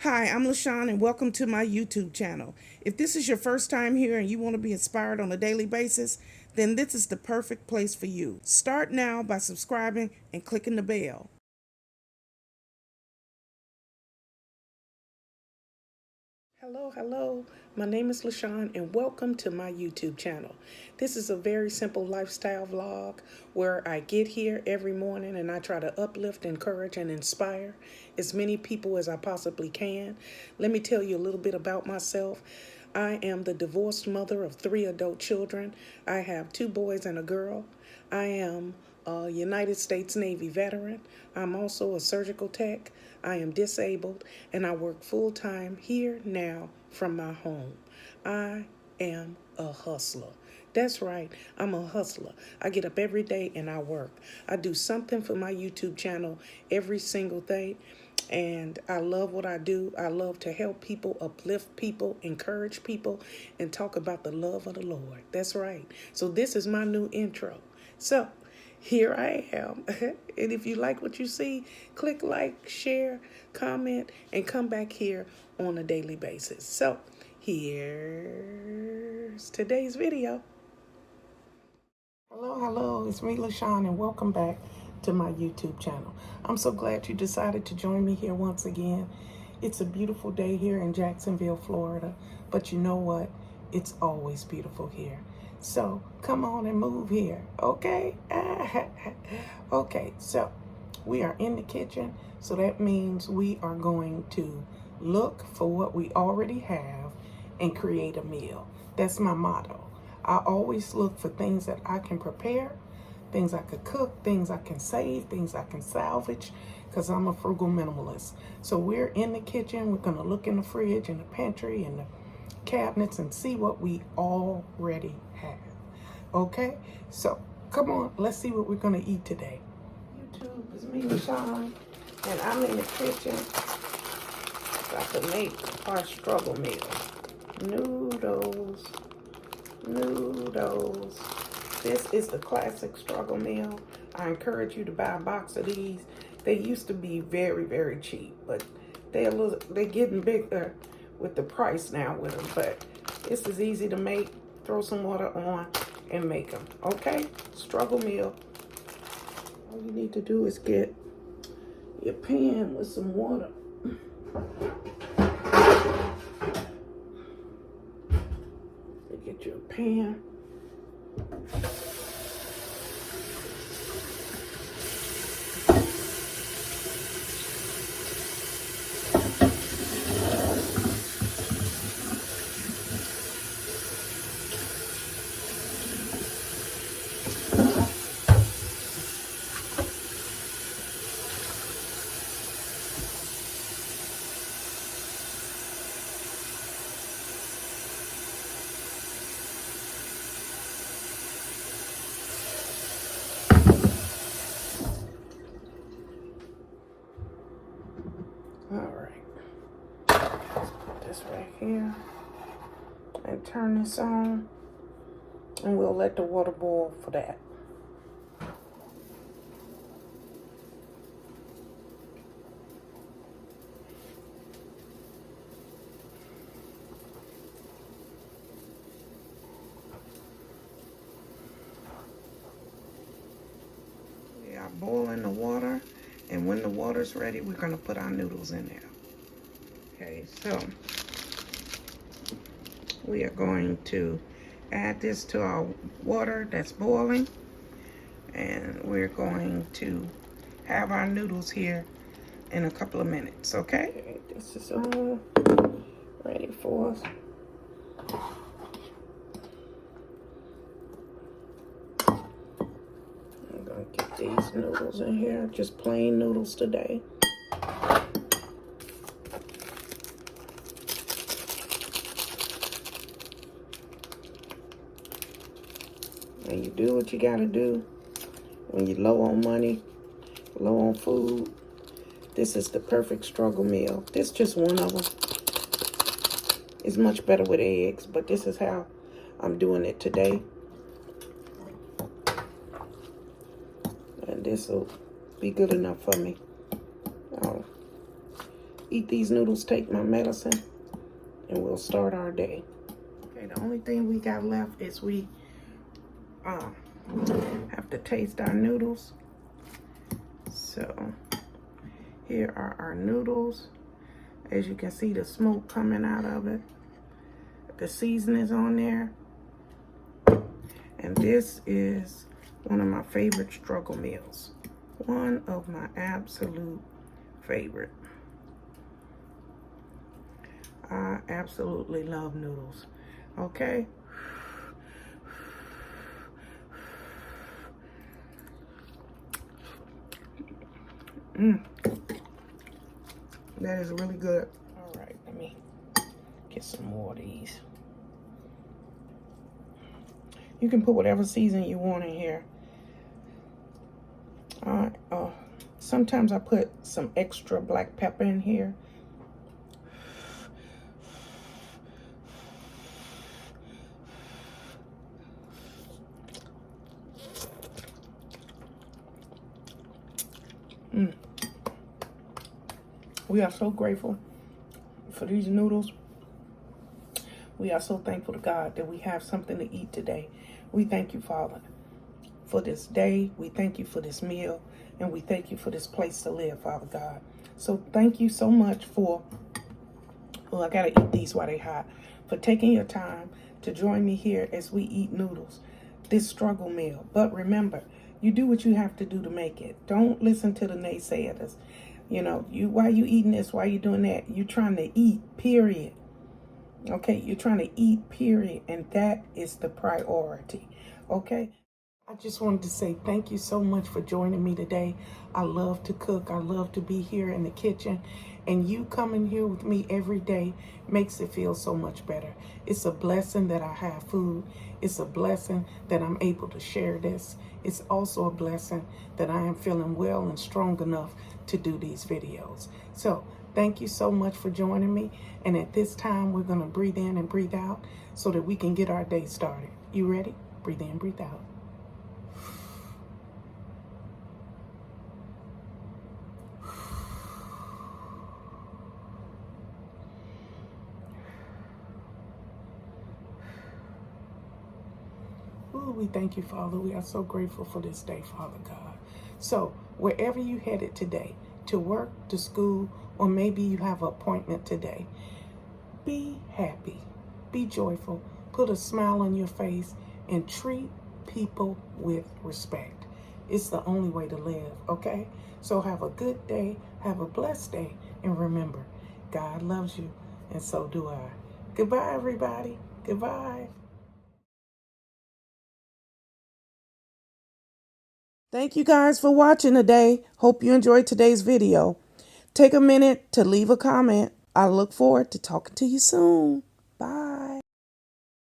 Hi, I'm Lashon and welcome to my YouTube channel. If this is your first time here and you want to be inspired on a daily basis, then this is the perfect place for you. Start now by subscribing and clicking the bell. Hello. My name is Lashon and welcome to my YouTube channel. This is a very simple lifestyle vlog where I get here every morning and I try to uplift, encourage, and inspire as many people as I possibly can. Let me tell you a little bit about myself. I am the divorced mother of 3 adult children. I have 2 boys and a girl. I am a United States Navy veteran. I'm also a surgical tech. I am disabled and I work full-time here now from my home. I am a hustler. That's right, I'm a hustler. I get up every day and I work. I do something for my YouTube channel every single day. And I love what I do. I love to help people, uplift people, encourage people, and talk about the love of the Lord. That's right. So this is my new intro. So here I am. And if you like what you see, click like, share, comment, and come back here on a daily basis. So here's today's video. Hello, it's me, Lashon, and welcome back to my YouTube channel. I'm so glad you decided to join me here once again. It's a beautiful day here in Jacksonville, Florida, but you know what? It's always beautiful here. So come on and move here, okay? Okay, so we are in the kitchen, so that means we are going to look for what we already have and create a meal. That's my motto. I always look for things that I can prepare, things I could cook, things I can save, things I can salvage, because I'm a frugal minimalist. So we're in the kitchen. We're going to look in the fridge and the pantry and the cabinets and see what we already have. Okay? So come on, let's see what we're going to eat today. YouTube is me, Lashon, and I'm in the kitchen about to make our struggle meal. Noodles. This is the classic struggle meal. I encourage you to buy a box of these. They used to be very, very cheap, but they're getting bigger with the price now with them. But this is easy to make. Throw some water on and make them. Okay? Struggle meal. All you need to do is get your pan with some water. Get your pan. All right. Let's put this right here and turn this on, and we'll let the water boil for that. We are boiling the water, and when the water's ready, we're going to put our noodles in there. Okay, so we are going to add this to our water that's boiling, and we're going to have our noodles here in a couple of minutes, okay? This is all ready for us. I'm gonna get these noodles in here, just plain noodles today. And you do what you gotta do when you're low on money, low on food. This is the perfect struggle meal. This is just one of them. It's much better with eggs, but this is how I'm doing it today. And this will be good enough for me. Oh, eat these noodles, take my medicine, and we'll start our day. Okay, the only thing we got left is we have to taste our noodles. So here are our noodles. As you can see, the smoke coming out of it. The seasoning is on there. And this is one of my favorite struggle meals. One of my absolute favorite. I absolutely love noodles. Okay? That is really good. All right, let me get some more of these. You can put whatever seasoning you want in here. Sometimes I put some extra black pepper in here. We are so grateful for these noodles. We are so thankful to God that we have something to eat today. We thank you, Father, for this day. We thank you for this meal. And we thank you for this place to live, Father God. So thank you so much for, well, I got to eat these while they're hot, for taking your time to join me here as we eat noodles, this struggle meal. But remember, you do what you have to do to make it. Don't listen to the naysayers. You know, why you eating this? Why you doing that? You're trying to eat, period. Okay, you're trying to eat, period. And that is the priority. Okay? I just wanted to say thank you so much for joining me today. I love to cook. I love to be here in the kitchen. And you coming here with me every day makes it feel so much better. It's a blessing that I have food. It's a blessing that I'm able to share this. It's also a blessing that I am feeling well and strong enough to do these videos. So thank you so much for joining me. And at this time, we're going to breathe in and breathe out so that we can get our day started. You ready? Breathe in, breathe out. Ooh, we thank you, Father. We are so grateful for this day, Father God. So wherever you headed today, to work, to school, or maybe you have an appointment today, be happy, be joyful, put a smile on your face, and treat people with respect. It's the only way to live, okay? So have a good day, have a blessed day, and remember, God loves you, and so do I. Goodbye, everybody. Goodbye. Thank you guys for watching today. Hope you enjoyed today's video. Take a minute to leave a comment. I look forward to talking to you soon.